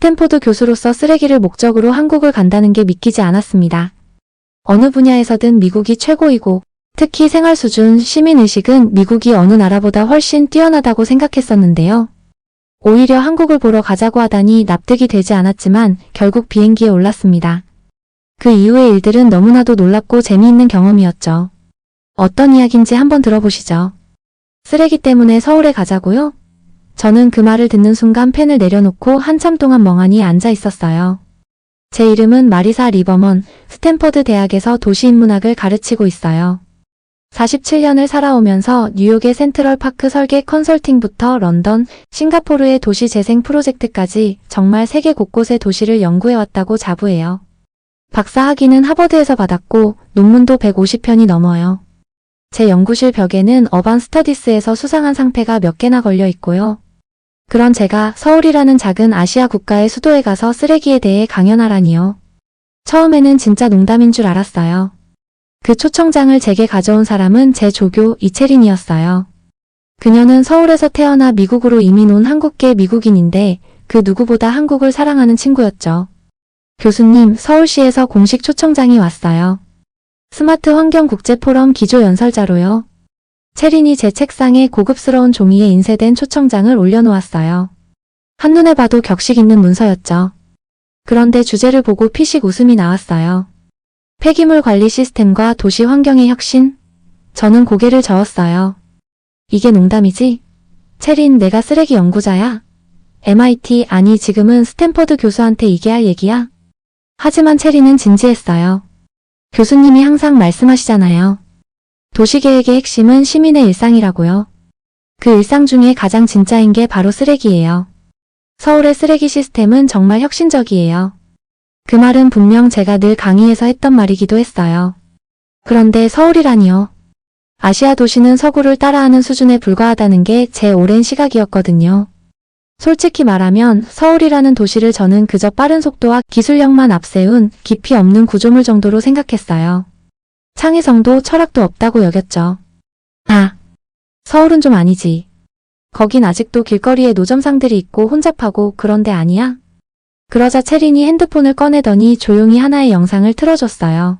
스탠포드 교수로서 쓰레기를 목적으로 한국을 간다는 게 믿기지 않았습니다. 어느 분야에서든 미국이 최고이고 특히 생활 수준, 시민의식은 미국이 어느 나라보다 훨씬 뛰어나다고 생각했었는데요. 오히려 한국을 보러 가자고 하다니 납득이 되지 않았지만 결국 비행기에 올랐습니다. 그 이후의 일들은 너무나도 놀랍고 재미있는 경험이었죠. 어떤 이야기인지 한번 들어보시죠. 쓰레기 때문에 서울에 가자고요? 저는 그 말을 듣는 순간 펜을 내려놓고 한참 동안 멍하니 앉아 있었어요. 제 이름은 마리사 리버먼, 스탠퍼드 대학에서 도시인문학을 가르치고 있어요. 47년을 살아오면서 뉴욕의 센트럴파크 설계 컨설팅부터 런던, 싱가포르의 도시 재생 프로젝트까지 정말 세계 곳곳의 도시를 연구해왔다고 자부해요. 박사 학위는 하버드에서 받았고 논문도 150편이 넘어요. 제 연구실 벽에는 어반 스터디스에서 수상한 상패가 몇 개나 걸려 있고요. 그런 제가 서울이라는 작은 아시아 국가의 수도에 가서 쓰레기에 대해 강연하라니요. 처음에는 진짜 농담인 줄 알았어요. 그 초청장을 제게 가져온 사람은 제 조교 이채린이었어요. 그녀는 서울에서 태어나 미국으로 이민 온 한국계 미국인인데 그 누구보다 한국을 사랑하는 친구였죠. 교수님, 서울시에서 공식 초청장이 왔어요. 스마트 환경 국제 포럼 기조 연설자로요. 채린이 제 책상에 고급스러운 종이에 인쇄된 초청장을 올려놓았어요. 한눈에 봐도 격식 있는 문서였죠. 그런데 주제를 보고 피식 웃음이 나왔어요. 폐기물 관리 시스템과 도시 환경의 혁신? 저는 고개를 저었어요. 이게 농담이지? 채린, 내가 쓰레기 연구자야? MIT, 아니 지금은 스탠퍼드 교수한테 이게 할 얘기야? 하지만 채린은 진지했어요. 교수님이 항상 말씀하시잖아요. 도시계획의 핵심은 시민의 일상이라고요. 그 일상 중에 가장 진짜인 게 바로 쓰레기예요. 서울의 쓰레기 시스템은 정말 혁신적이에요. 그 말은 분명 제가 늘 강의에서 했던 말이기도 했어요. 그런데 서울이라니요. 아시아 도시는 서구를 따라하는 수준에 불과하다는 게 제 오랜 시각이었거든요. 솔직히 말하면 서울이라는 도시를 저는 그저 빠른 속도와 기술력만 앞세운 깊이 없는 구조물 정도로 생각했어요. 창의성도 철학도 없다고 여겼죠. 아, 서울은 좀 아니지. 거긴 아직도 길거리에 노점상들이 있고 혼잡하고 그런 데 아니야? 그러자 채린이 핸드폰을 꺼내더니 조용히 하나의 영상을 틀어줬어요.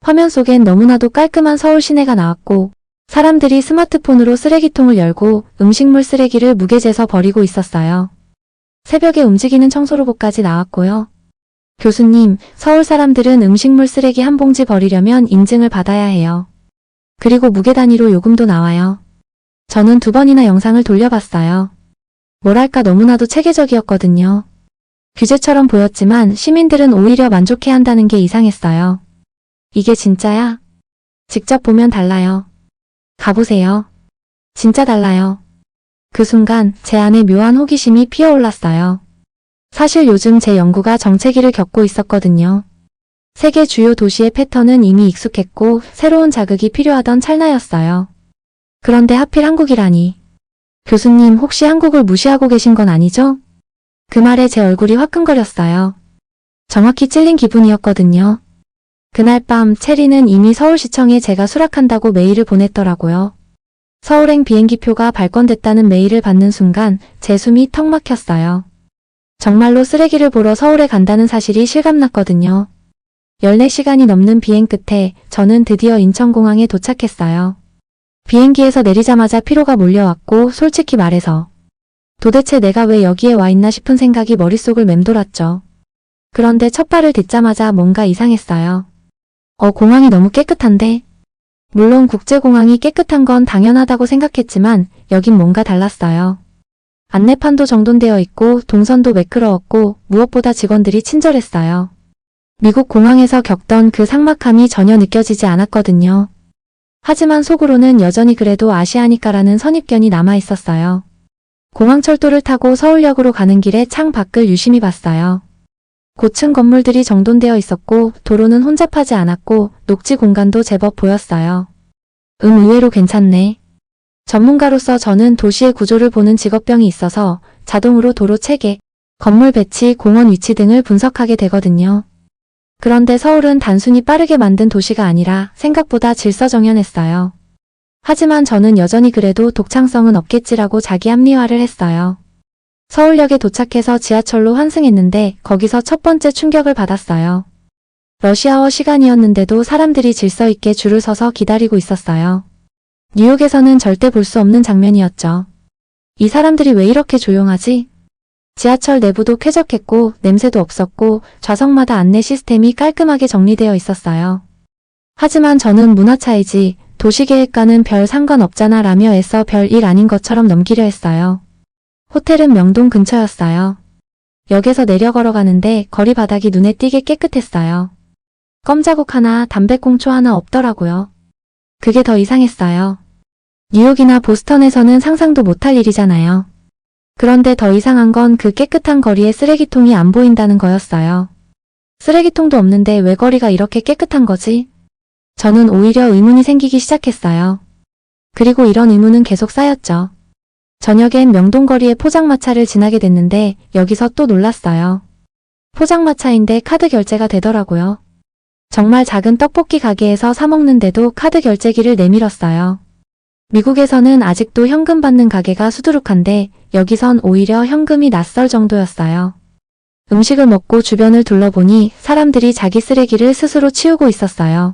화면 속엔 너무나도 깔끔한 서울 시내가 나왔고 사람들이 스마트폰으로 쓰레기통을 열고 음식물 쓰레기를 무게재서 버리고 있었어요. 새벽에 움직이는 청소로봇까지 나왔고요. 교수님, 서울 사람들은 음식물 쓰레기 한 봉지 버리려면 인증을 받아야 해요. 그리고 무게 단위로 요금도 나와요. 저는 2번이나 영상을 돌려봤어요. 뭐랄까 너무나도 체계적이었거든요. 규제처럼 보였지만 시민들은 오히려 만족해한다는 게 이상했어요. 이게 진짜야? 직접 보면 달라요. 가보세요. 진짜 달라요. 그 순간 제 안에 묘한 호기심이 피어올랐어요. 사실 요즘 제 연구가 정체기를 겪고 있었거든요. 세계 주요 도시의 패턴은 이미 익숙했고 새로운 자극이 필요하던 찰나였어요. 그런데 하필 한국이라니. 교수님, 혹시 한국을 무시하고 계신 건 아니죠? 그 말에 제 얼굴이 화끈거렸어요. 정확히 찔린 기분이었거든요. 그날 밤 채리는 이미 서울시청에 제가 수락한다고 메일을 보냈더라고요. 서울행 비행기표가 발권됐다는 메일을 받는 순간 제 숨이 턱 막혔어요. 정말로 쓰레기를 보러 서울에 간다는 사실이 실감났거든요. 14시간이 넘는 비행 끝에 저는 드디어 인천공항에 도착했어요. 비행기에서 내리자마자 피로가 몰려왔고 솔직히 말해서 도대체 내가 왜 여기에 와 있나 싶은 생각이 머릿속을 맴돌았죠. 그런데 첫 발을 딛자마자 뭔가 이상했어요. 공항이 너무 깨끗한데? 물론 국제공항이 깨끗한 건 당연하다고 생각했지만 여긴 뭔가 달랐어요. 안내판도 정돈되어 있고 동선도 매끄러웠고 무엇보다 직원들이 친절했어요. 미국 공항에서 겪던 그 삭막함이 전혀 느껴지지 않았거든요. 하지만 속으로는 여전히 그래도 아시아니까라는 선입견이 남아있었어요. 공항철도를 타고 서울역으로 가는 길에 창 밖을 유심히 봤어요. 고층 건물들이 정돈되어 있었고 도로는 혼잡하지 않았고 녹지 공간도 제법 보였어요. 의외로 괜찮네. 전문가로서 저는 도시의 구조를 보는 직업병이 있어서 자동으로 도로 체계, 건물 배치, 공원 위치 등을 분석하게 되거든요. 그런데 서울은 단순히 빠르게 만든 도시가 아니라 생각보다 질서정연했어요. 하지만 저는 여전히 그래도 독창성은 없겠지라고 자기 합리화를 했어요. 서울역에 도착해서 지하철로 환승했는데 거기서 첫 번째 충격을 받았어요. 러시아워 시간이었는데도 사람들이 질서 있게 줄을 서서 기다리고 있었어요. 뉴욕에서는 절대 볼 수 없는 장면이었죠. 이 사람들이 왜 이렇게 조용하지? 지하철 내부도 쾌적했고 냄새도 없었고 좌석마다 안내 시스템이 깔끔하게 정리되어 있었어요. 하지만 저는 문화 차이지, 도시계획과는 별 상관없잖아 라며 애써 별 일 아닌 것처럼 넘기려 했어요. 호텔은 명동 근처였어요. 역에서 내려 걸어가는데 거리 바닥이 눈에 띄게 깨끗했어요. 껌자국 하나, 담배꽁초 하나 없더라고요. 그게 더 이상했어요. 뉴욕이나 보스턴에서는 상상도 못할 일이잖아요. 그런데 더 이상한 건 그 깨끗한 거리에 쓰레기통이 안 보인다는 거였어요. 쓰레기통도 없는데 왜 거리가 이렇게 깨끗한 거지? 저는 오히려 의문이 생기기 시작했어요. 그리고 이런 의문은 계속 쌓였죠. 저녁엔 명동거리의 포장마차를 지나게 됐는데 여기서 또 놀랐어요. 포장마차인데 카드 결제가 되더라고요. 정말 작은 떡볶이 가게에서 사 먹는데도 카드 결제기를 내밀었어요. 미국에서는 아직도 현금 받는 가게가 수두룩한데 여기선 오히려 현금이 낯설 정도였어요. 음식을 먹고 주변을 둘러보니 사람들이 자기 쓰레기를 스스로 치우고 있었어요.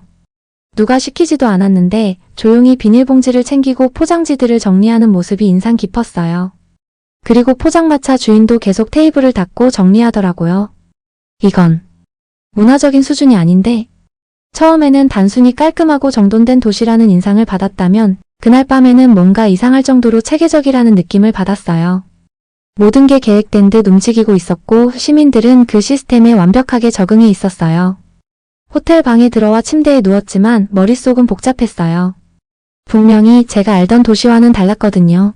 누가 시키지도 않았는데 조용히 비닐봉지를 챙기고 포장지들을 정리하는 모습이 인상 깊었어요. 그리고 포장마차 주인도 계속 테이블을 닦고 정리하더라고요. 이건 문화적인 수준이 아닌데? 처음에는 단순히 깔끔하고 정돈된 도시라는 인상을 받았다면 그날 밤에는 뭔가 이상할 정도로 체계적이라는 느낌을 받았어요. 모든 게 계획된 듯 움직이고 있었고 시민들은 그 시스템에 완벽하게 적응해 있었어요. 호텔 방에 들어와 침대에 누웠지만 머릿속은 복잡했어요. 분명히 제가 알던 도시와는 달랐거든요.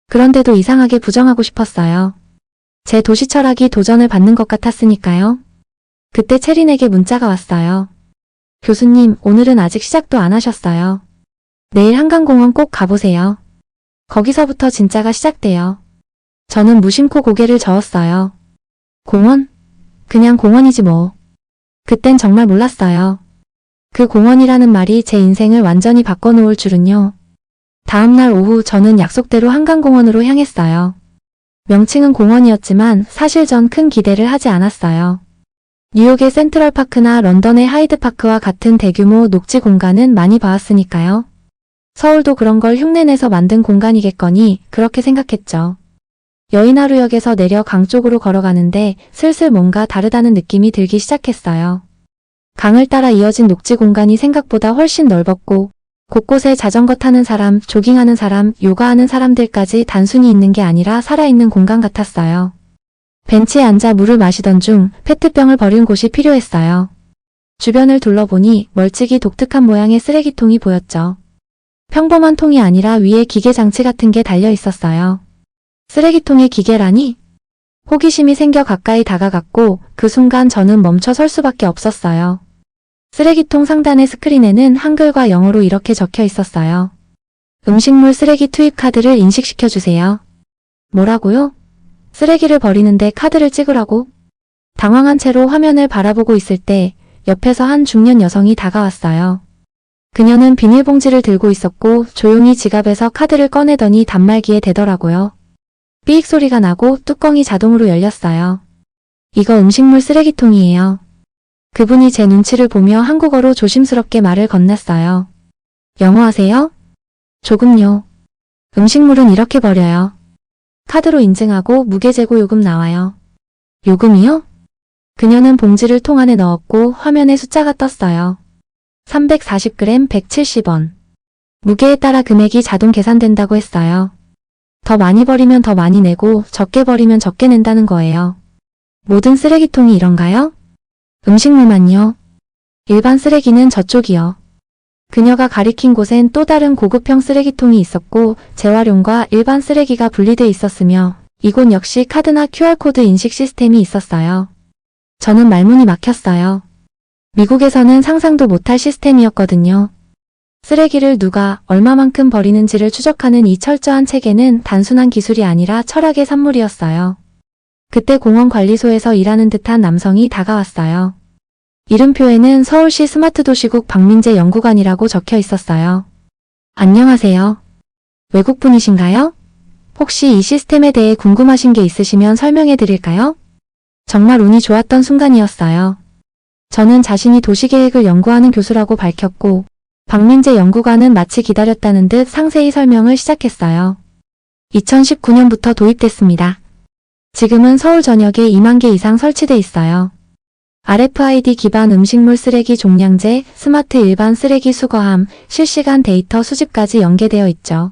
그런데도 이상하게 부정하고 싶었어요. 제 도시 철학이 도전을 받는 것 같았으니까요. 그때 체린에게 문자가 왔어요. 교수님, 오늘은 아직 시작도 안 하셨어요. 내일 한강공원 꼭 가보세요. 거기서부터 진짜가 시작돼요. 저는 무심코 고개를 저었어요. 공원? 그냥 공원이지 뭐. 그땐 정말 몰랐어요. 그 공원이라는 말이 제 인생을 완전히 바꿔놓을 줄은요. 다음날 오후 저는 약속대로 한강공원으로 향했어요. 명칭은 공원이었지만 사실 전 큰 기대를 하지 않았어요. 뉴욕의 센트럴파크나 런던의 하이드파크와 같은 대규모 녹지 공간은 많이 봐왔으니까요. 서울도 그런 걸 흉내내서 만든 공간이겠거니 그렇게 생각했죠. 여의나루역에서 내려 강 쪽으로 걸어가는데 슬슬 뭔가 다르다는 느낌이 들기 시작했어요. 강을 따라 이어진 녹지 공간이 생각보다 훨씬 넓었고 곳곳에 자전거 타는 사람, 조깅하는 사람, 요가하는 사람들까지 단순히 있는 게 아니라 살아있는 공간 같았어요. 벤치에 앉아 물을 마시던 중 페트병을 버린 곳이 필요했어요. 주변을 둘러보니 멀찍이 독특한 모양의 쓰레기통이 보였죠. 평범한 통이 아니라 위에 기계 장치 같은 게 달려 있었어요. 쓰레기통에 기계라니? 호기심이 생겨 가까이 다가갔고 그 순간 저는 멈춰 설 수밖에 없었어요. 쓰레기통 상단의 스크린에는 한글과 영어로 이렇게 적혀 있었어요. 음식물 쓰레기 투입 카드를 인식시켜주세요. 뭐라고요? 쓰레기를 버리는데 카드를 찍으라고? 당황한 채로 화면을 바라보고 있을 때 옆에서 한 중년 여성이 다가왔어요. 그녀는 비닐봉지를 들고 있었고 조용히 지갑에서 카드를 꺼내더니 단말기에 대더라고요. 삐익 소리가 나고 뚜껑이 자동으로 열렸어요. 이거 음식물 쓰레기통이에요. 그분이 제 눈치를 보며 한국어로 조심스럽게 말을 건넸어요. 영어 하세요? 조금요. 음식물은 이렇게 버려요. 카드로 인증하고 무게재고 요금 나와요. 요금이요? 그녀는 봉지를 통 안에 넣었고 화면에 숫자가 떴어요. 340g 170원. 무게에 따라 금액이 자동 계산된다고 했어요. 더 많이 버리면 더 많이 내고 적게 버리면 적게 낸다는 거예요. 모든 쓰레기통이 이런가요? 음식물만요. 일반 쓰레기는 저쪽이요. 그녀가 가리킨 곳엔 또 다른 고급형 쓰레기통이 있었고 재활용과 일반 쓰레기가 분리돼 있었으며 이곳 역시 카드나 QR코드 인식 시스템이 있었어요. 저는 말문이 막혔어요. 미국에서는 상상도 못할 시스템이었거든요. 쓰레기를 누가 얼마만큼 버리는지를 추적하는 이 철저한 체계는 단순한 기술이 아니라 철학의 산물이었어요. 그때 공원관리소에서 일하는 듯한 남성이 다가왔어요. 이름표에는 서울시 스마트도시국 박민재 연구관이라고 적혀 있었어요. 안녕하세요. 외국분이신가요? 혹시 이 시스템에 대해 궁금하신 게 있으시면 설명해 드릴까요? 정말 운이 좋았던 순간이었어요. 저는 자신이 도시계획을 연구하는 교수라고 밝혔고, 박민재 연구관은 마치 기다렸다는 듯 상세히 설명을 시작했어요. 2019년부터 도입됐습니다. 지금은 서울 전역에 2만 개 이상 설치돼 있어요. RFID 기반 음식물 쓰레기 종량제, 스마트 일반 쓰레기 수거함, 실시간 데이터 수집까지 연계되어 있죠.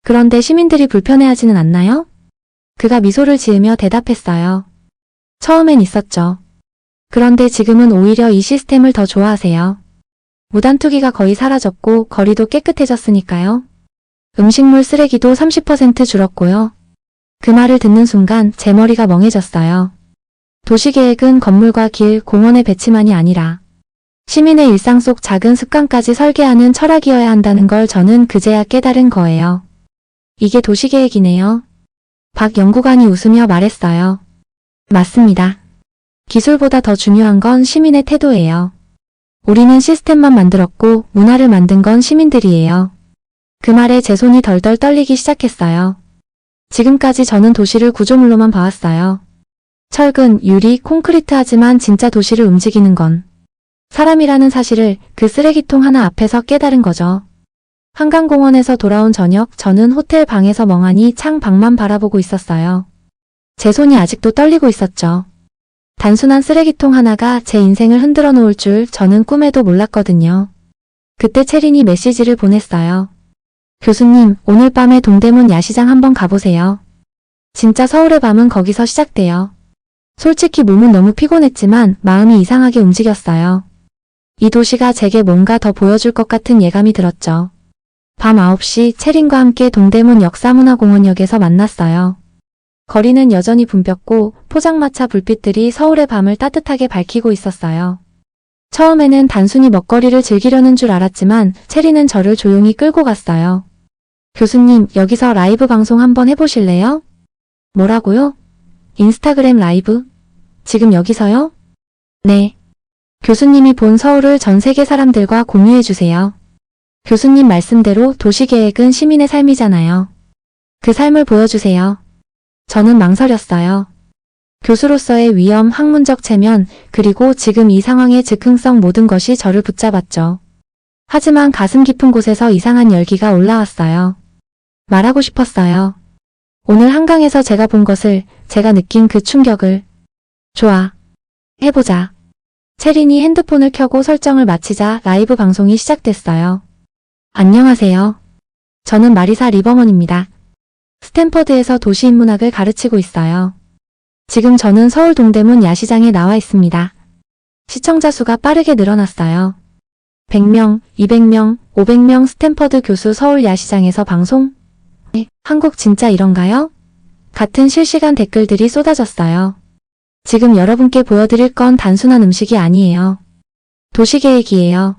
그런데 시민들이 불편해하지는 않나요? 그가 미소를 지으며 대답했어요. 처음엔 있었죠. 그런데 지금은 오히려 이 시스템을 더 좋아하세요. 무단투기가 거의 사라졌고 거리도 깨끗해졌으니까요. 음식물 쓰레기도 30% 줄었고요. 그 말을 듣는 순간 제 머리가 멍해졌어요. 도시계획은 건물과 길, 공원의 배치만이 아니라 시민의 일상 속 작은 습관까지 설계하는 철학이어야 한다는 걸 저는 그제야 깨달은 거예요. 이게 도시계획이네요. 박 연구관이 웃으며 말했어요. 맞습니다. 기술보다 더 중요한 건 시민의 태도예요. 우리는 시스템만 만들었고 문화를 만든 건 시민들이에요. 그 말에 제 손이 덜덜 떨리기 시작했어요. 지금까지 저는 도시를 구조물로만 봐왔어요. 철근, 유리, 콘크리트 하지만 진짜 도시를 움직이는 건 사람이라는 사실을 그 쓰레기통 하나 앞에서 깨달은 거죠. 한강공원에서 돌아온 저녁, 저는 호텔 방에서 멍하니 창 밖만 바라보고 있었어요. 제 손이 아직도 떨리고 있었죠. 단순한 쓰레기통 하나가 제 인생을 흔들어 놓을 줄 저는 꿈에도 몰랐거든요. 그때 채린이 메시지를 보냈어요. 교수님, 오늘 밤에 동대문 야시장 한번 가보세요. 진짜 서울의 밤은 거기서 시작돼요. 솔직히 몸은 너무 피곤했지만 마음이 이상하게 움직였어요. 이 도시가 제게 뭔가 더 보여줄 것 같은 예감이 들었죠. 밤 9시 채린과 함께 동대문 역사문화공원역에서 만났어요. 거리는 여전히 붐볐고 포장마차 불빛들이 서울의 밤을 따뜻하게 밝히고 있었어요. 처음에는 단순히 먹거리를 즐기려는 줄 알았지만 채린은 저를 조용히 끌고 갔어요. 교수님, 여기서 라이브 방송 한번 해보실래요? 뭐라고요? 인스타그램 라이브? 지금 여기서요? 네. 교수님이 본 서울을 전 세계 사람들과 공유해주세요. 교수님 말씀대로 도시계획은 시민의 삶이잖아요. 그 삶을 보여주세요. 저는 망설였어요. 교수로서의 위험, 학문적 체면, 그리고 지금 이 상황의 즉흥성 모든 것이 저를 붙잡았죠. 하지만 가슴 깊은 곳에서 이상한 열기가 올라왔어요. 말하고 싶었어요. 오늘 한강에서 제가 본 것을, 제가 느낀 그 충격을. 좋아. 해보자. 채린이 핸드폰을 켜고 설정을 마치자 라이브 방송이 시작됐어요. 안녕하세요. 저는 마리사 리버먼입니다. 스탠퍼드에서 도시인문학을 가르치고 있어요. 지금 저는 서울 동대문 야시장에 나와 있습니다. 시청자 수가 빠르게 늘어났어요. 100명, 200명, 500명 스탠퍼드 교수 서울 야시장에서 방송? 네, 한국 진짜 이런가요? 같은 실시간 댓글들이 쏟아졌어요. 지금 여러분께 보여드릴 건 단순한 음식이 아니에요. 도시계획이에요.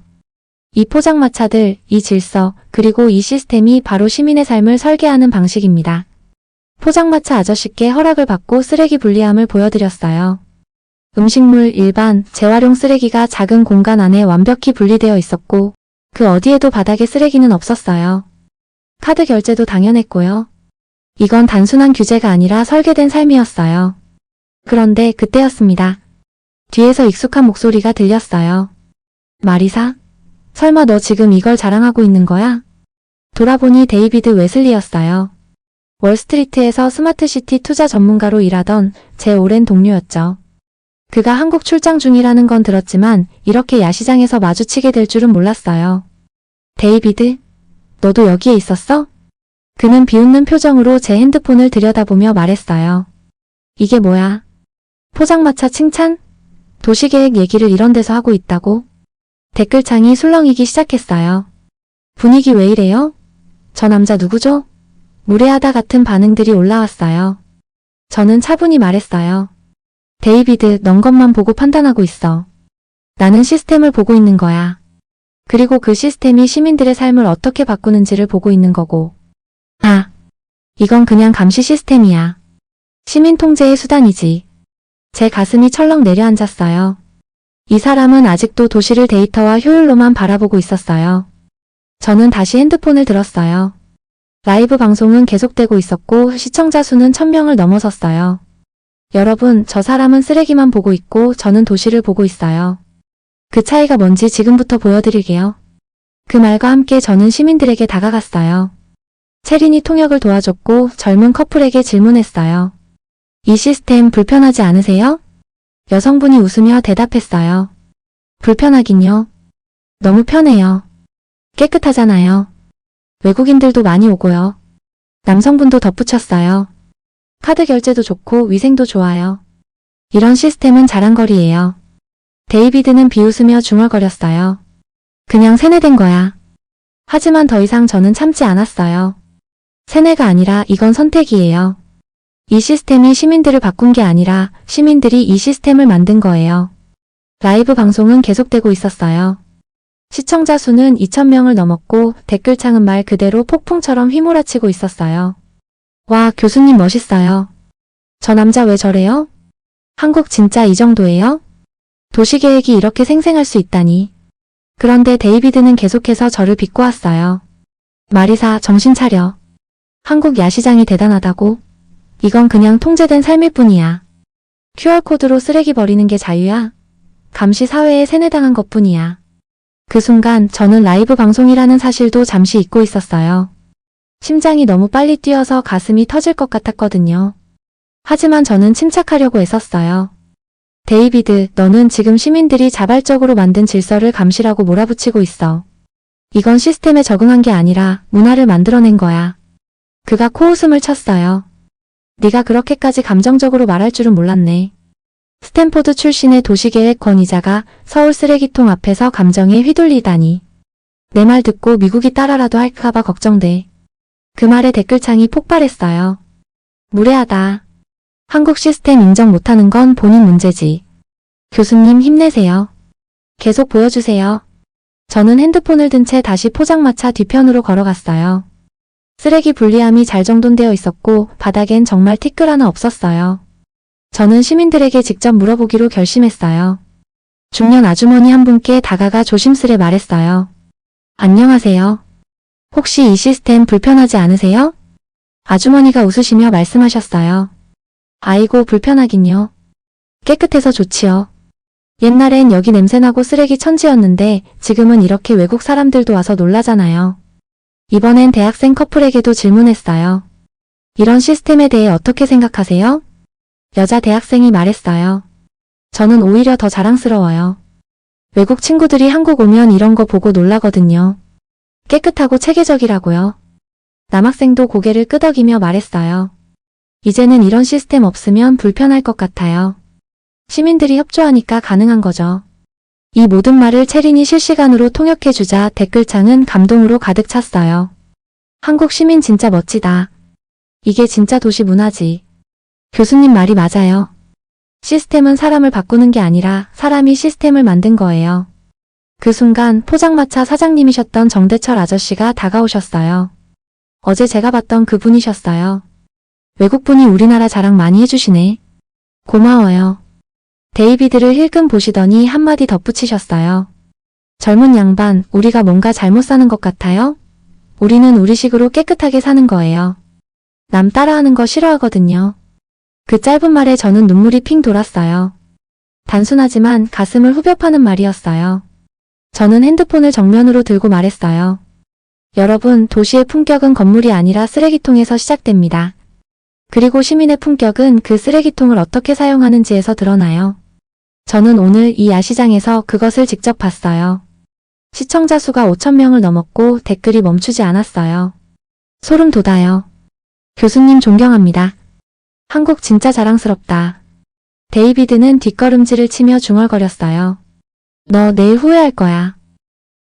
이 포장마차들, 이 질서, 그리고 이 시스템이 바로 시민의 삶을 설계하는 방식입니다. 포장마차 아저씨께 허락을 받고 쓰레기 분리함을 보여드렸어요. 음식물, 일반, 재활용 쓰레기가 작은 공간 안에 완벽히 분리되어 있었고 그 어디에도 바닥에 쓰레기는 없었어요. 카드 결제도 당연했고요. 이건 단순한 규제가 아니라 설계된 삶이었어요. 그런데 그때였습니다. 뒤에서 익숙한 목소리가 들렸어요. 마리사? 설마 너 지금 이걸 자랑하고 있는 거야? 돌아보니 데이비드 웨슬리였어요. 월스트리트에서 스마트시티 투자 전문가로 일하던 제 오랜 동료였죠. 그가 한국 출장 중이라는 건 들었지만 이렇게 야시장에서 마주치게 될 줄은 몰랐어요. 데이비드? 너도 여기에 있었어? 그는 비웃는 표정으로 제 핸드폰을 들여다보며 말했어요. 이게 뭐야? 포장마차 칭찬? 도시계획 얘기를 이런 데서 하고 있다고? 댓글창이 술렁이기 시작했어요. 분위기 왜 이래요? 저 남자 누구죠? 무례하다 같은 반응들이 올라왔어요. 저는 차분히 말했어요. 데이비드, 넌 것만 보고 판단하고 있어. 나는 시스템을 보고 있는 거야. 그리고 그 시스템이 시민들의 삶을 어떻게 바꾸는지를 보고 있는 거고. 아, 이건 그냥 감시 시스템이야. 시민 통제의 수단이지. 제 가슴이 철렁 내려앉았어요. 이 사람은 아직도 도시를 데이터와 효율로만 바라보고 있었어요. 저는 다시 핸드폰을 들었어요. 라이브 방송은 계속되고 있었고 시청자 수는 1000명을 넘어섰어요. 여러분, 저 사람은 쓰레기만 보고 있고 저는 도시를 보고 있어요. 그 차이가 뭔지 지금부터 보여드릴게요. 그 말과 함께 저는 시민들에게 다가갔어요. 체린이 통역을 도와줬고 젊은 커플에게 질문했어요. 이 시스템 불편하지 않으세요? 여성분이 웃으며 대답했어요. 불편하긴요. 너무 편해요. 깨끗하잖아요. 외국인들도 많이 오고요. 남성분도 덧붙였어요. 카드 결제도 좋고 위생도 좋아요. 이런 시스템은 자랑거리예요. 데이비드는 비웃으며 중얼거렸어요. 그냥 세뇌된 거야. 하지만 더 이상 저는 참지 않았어요. 세뇌가 아니라 이건 선택이에요. 이 시스템이 시민들을 바꾼 게 아니라 시민들이 이 시스템을 만든 거예요. 라이브 방송은 계속되고 있었어요. 시청자 수는 2000명을 넘었고 댓글창은 말 그대로 폭풍처럼 휘몰아치고 있었어요. 와, 교수님 멋있어요. 저 남자 왜 저래요? 한국 진짜 이 정도예요? 도시계획이 이렇게 생생할 수 있다니. 그런데 데이비드는 계속해서 저를 비꼬았어요. 마리사, 정신 차려. 한국 야시장이 대단하다고? 이건 그냥 통제된 삶일 뿐이야. QR코드로 쓰레기 버리는 게 자유야? 감시 사회에 세뇌당한 것뿐이야. 그 순간 저는 라이브 방송이라는 사실도 잠시 잊고 있었어요. 심장이 너무 빨리 뛰어서 가슴이 터질 것 같았거든요. 하지만 저는 침착하려고 애썼어요. 데이비드, 너는 지금 시민들이 자발적으로 만든 질서를 감시라고 몰아붙이고 있어. 이건 시스템에 적응한 게 아니라 문화를 만들어낸 거야. 그가 코웃음을 쳤어요. 네가 그렇게까지 감정적으로 말할 줄은 몰랐네. 스탠포드 출신의 도시계획 권위자가 서울 쓰레기통 앞에서 감정에 휘둘리다니. 내 말 듣고 미국이 따라라도 할까봐 걱정돼. 그 말에 댓글창이 폭발했어요. 무례하다. 한국 시스템 인정 못하는 건 본인 문제지. 교수님 힘내세요. 계속 보여주세요. 저는 핸드폰을 든 채 다시 포장마차 뒤편으로 걸어갔어요. 쓰레기 분리함이 잘 정돈되어 있었고 바닥엔 정말 티끌 하나 없었어요. 저는 시민들에게 직접 물어보기로 결심했어요. 중년 아주머니 한 분께 다가가 조심스레 말했어요. 안녕하세요. 혹시 이 시스템 불편하지 않으세요? 아주머니가 웃으시며 말씀하셨어요. 아이고 불편하긴요. 깨끗해서 좋지요. 옛날엔 여기 냄새나고 쓰레기 천지였는데 지금은 이렇게 외국 사람들도 와서 놀라잖아요. 이번엔 대학생 커플에게도 질문했어요. 이런 시스템에 대해 어떻게 생각하세요? 여자 대학생이 말했어요. 저는 오히려 더 자랑스러워요. 외국 친구들이 한국 오면 이런 거 보고 놀라거든요. 깨끗하고 체계적이라고요. 남학생도 고개를 끄덕이며 말했어요. 이제는 이런 시스템 없으면 불편할 것 같아요. 시민들이 협조하니까 가능한 거죠. 이 모든 말을 체린이 실시간으로 통역해주자 댓글창은 감동으로 가득 찼어요. 한국 시민 진짜 멋지다. 이게 진짜 도시 문화지. 교수님 말이 맞아요. 시스템은 사람을 바꾸는 게 아니라 사람이 시스템을 만든 거예요. 그 순간 포장마차 사장님이셨던 정대철 아저씨가 다가오셨어요. 어제 제가 봤던 그분이셨어요. 외국분이 우리나라 자랑 많이 해주시네. 고마워요. 데이비드를 힐끔 보시더니 한마디 덧붙이셨어요. 젊은 양반, 우리가 뭔가 잘못 사는 것 같아요? 우리는 우리식으로 깨끗하게 사는 거예요. 남 따라하는 거 싫어하거든요. 그 짧은 말에 저는 눈물이 핑 돌았어요. 단순하지만 가슴을 후벼 파는 말이었어요. 저는 핸드폰을 정면으로 들고 말했어요. 여러분, 도시의 품격은 건물이 아니라 쓰레기통에서 시작됩니다. 그리고 시민의 품격은 그 쓰레기통을 어떻게 사용하는지에서 드러나요. 저는 오늘 이 야시장에서 그것을 직접 봤어요. 시청자 수가 5000명을 넘었고 댓글이 멈추지 않았어요. 소름 돋아요. 교수님 존경합니다. 한국 진짜 자랑스럽다. 데이비드는 뒷걸음질을 치며 중얼거렸어요. 너 내일 후회할 거야.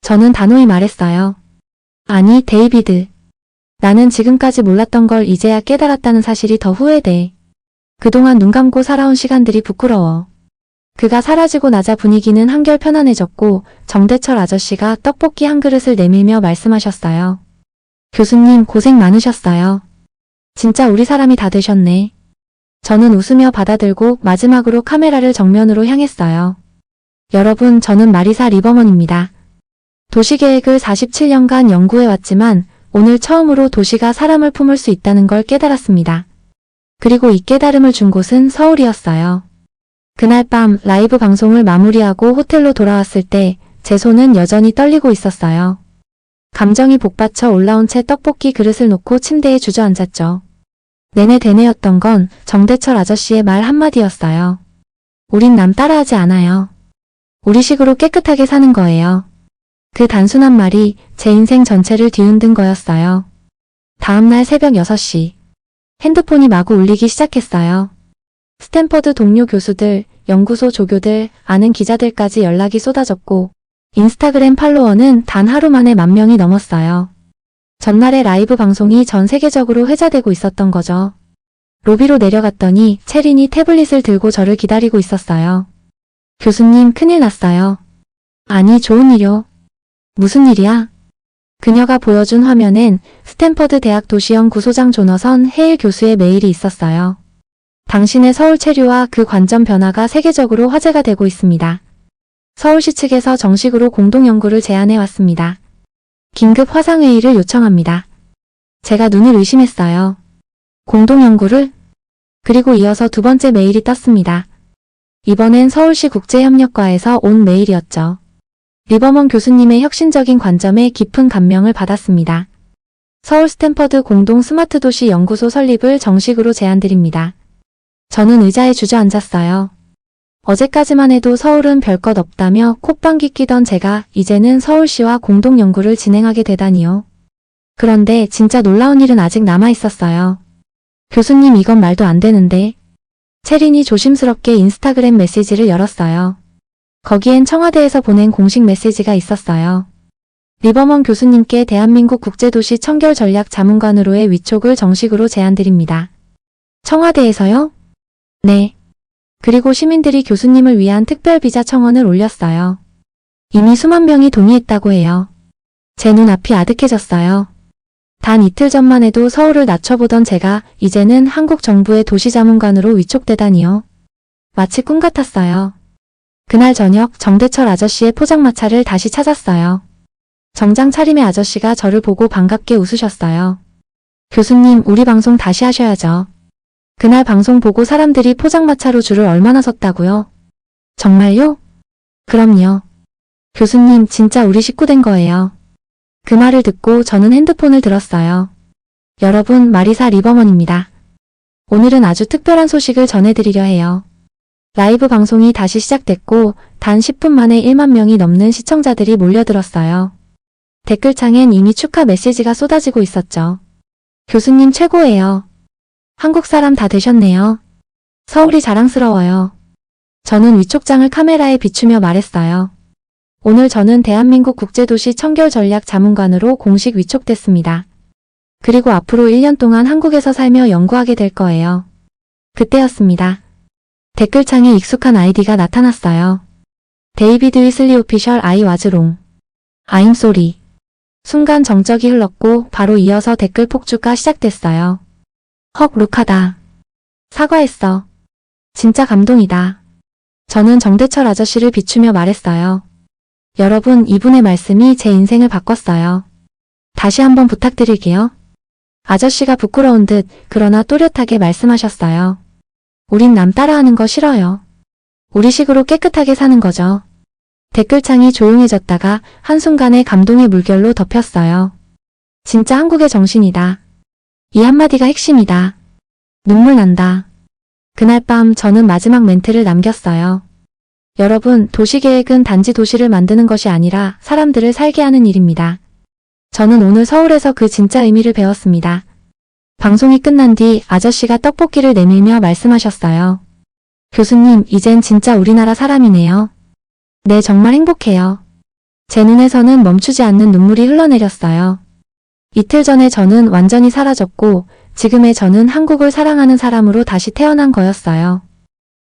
저는 단호히 말했어요. 아니, 데이비드. 나는 지금까지 몰랐던 걸 이제야 깨달았다는 사실이 더 후회돼. 그동안 눈 감고 살아온 시간들이 부끄러워. 그가 사라지고 나자 분위기는 한결 편안해졌고 정대철 아저씨가 떡볶이 한 그릇을 내밀며 말씀하셨어요. 교수님 고생 많으셨어요. 진짜 우리 사람이 다 되셨네. 저는 웃으며 받아들고 마지막으로 카메라를 정면으로 향했어요. 여러분, 저는 마리사 리버먼입니다. 도시계획을 47년간 연구해왔지만 오늘 처음으로 도시가 사람을 품을 수 있다는 걸 깨달았습니다. 그리고 이 깨달음을 준 곳은 서울이었어요. 그날 밤 라이브 방송을 마무리하고 호텔로 돌아왔을 때 제 손은 여전히 떨리고 있었어요. 감정이 복받쳐 올라온 채 떡볶이 그릇을 놓고 침대에 주저앉았죠. 내내 대뇌였던 건 정대철 아저씨의 말 한마디였어요. 우린 남 따라하지 않아요. 우리식으로 깨끗하게 사는 거예요. 그 단순한 말이 제 인생 전체를 뒤흔든 거였어요. 다음날 새벽 6시. 핸드폰이 마구 울리기 시작했어요. 스탠퍼드 동료 교수들, 연구소 조교들, 아는 기자들까지 연락이 쏟아졌고 인스타그램 팔로워는 단 하루 만에 10,000명이 넘었어요. 전날의 라이브 방송이 전 세계적으로 회자되고 있었던 거죠. 로비로 내려갔더니 채린이 태블릿을 들고 저를 기다리고 있었어요. 교수님, 큰일 났어요. 아니, 좋은 일요. 무슨 일이야? 그녀가 보여준 화면엔 스탠퍼드 대학 도시연구소장 조너선 헤일 교수의 메일이 있었어요. 당신의 서울 체류와 그 관점 변화가 세계적으로 화제가 되고 있습니다. 서울시 측에서 정식으로 공동연구를 제안해 왔습니다. 긴급 화상회의를 요청합니다. 제가 눈을 의심했어요. 공동연구를? 그리고 이어서 두 번째 메일이 떴습니다. 이번엔 서울시 국제협력과에서 온 메일이었죠. 리버먼 교수님의 혁신적인 관점에 깊은 감명을 받았습니다. 서울 스탠퍼드 공동 스마트 도시 연구소 설립을 정식으로 제안드립니다. 저는 의자에 주저앉았어요. 어제까지만 해도 서울은 별 것 없다며 콧방귀 끼던 제가 이제는 서울시와 공동 연구를 진행하게 되다니요. 그런데 진짜 놀라운 일은 아직 남아 있었어요. 교수님, 이건 말도 안 되는데. 채린이 조심스럽게 인스타그램 메시지를 열었어요. 거기엔 청와대에서 보낸 공식 메시지가 있었어요. 리버먼 교수님께 대한민국 국제도시 청결 전략 자문관으로의 위촉을 정식으로 제안드립니다. 청와대에서요? 네. 그리고 시민들이 교수님을 위한 특별 비자 청원을 올렸어요. 이미 수만 명이 동의했다고 해요. 제 눈앞이 아득해졌어요. 단 이틀 전만 해도 서울을 낮춰보던 제가 이제는 한국 정부의 도시자문관으로 위촉되다니요. 마치 꿈 같았어요. 그날 저녁 정대철 아저씨의 포장마차를 다시 찾았어요. 정장 차림의 아저씨가 저를 보고 반갑게 웃으셨어요. 교수님, 우리 방송 다시 하셔야죠. 그날 방송 보고 사람들이 포장마차로 줄을 얼마나 섰다고요? 정말요? 그럼요. 교수님, 진짜 우리 식구 된 거예요. 그 말을 듣고 저는 핸드폰을 들었어요. 여러분, 마리사 리버먼입니다. 오늘은 아주 특별한 소식을 전해드리려 해요. 라이브 방송이 다시 시작됐고 단 10분 만에 1만 명이 넘는 시청자들이 몰려들었어요. 댓글창엔 이미 축하 메시지가 쏟아지고 있었죠. 교수님 최고예요. 한국 사람 다 되셨네요. 서울이 자랑스러워요. 저는 위촉장을 카메라에 비추며 말했어요. 오늘 저는 대한민국 국제도시 청결 전략 자문관으로 공식 위촉됐습니다. 그리고 앞으로 1년 동안 한국에서 살며 연구하게 될 거예요. 그때였습니다. 댓글창에 익숙한 아이디가 나타났어요. 데이비드 위슬리 오피셜 아이 와즈롱. I'm sorry. 순간 정적이 흘렀고 바로 이어서 댓글 폭주가 시작됐어요. 헉, 룩하다. 사과했어. 진짜 감동이다. 저는 정대철 아저씨를 비추며 말했어요. 여러분, 이분의 말씀이 제 인생을 바꿨어요. 다시 한번 부탁드릴게요. 아저씨가 부끄러운 듯 그러나 또렷하게 말씀하셨어요. 우린 남 따라하는 거 싫어요. 우리식으로 깨끗하게 사는 거죠. 댓글창이 조용해졌다가 한순간에 감동의 물결로 덮였어요. 진짜 한국의 정신이다. 이 한마디가 핵심이다. 눈물 난다. 그날 밤 저는 마지막 멘트를 남겼어요. 여러분, 도시계획은 단지 도시를 만드는 것이 아니라 사람들을 살게 하는 일입니다. 저는 오늘 서울에서 그 진짜 의미를 배웠습니다. 방송이 끝난 뒤 아저씨가 떡볶이를 내밀며 말씀하셨어요. 교수님, 이젠 진짜 우리나라 사람이네요. 네, 정말 행복해요. 제 눈에서는 멈추지 않는 눈물이 흘러내렸어요. 이틀 전에 저는 완전히 사라졌고 지금의 저는 한국을 사랑하는 사람으로 다시 태어난 거였어요.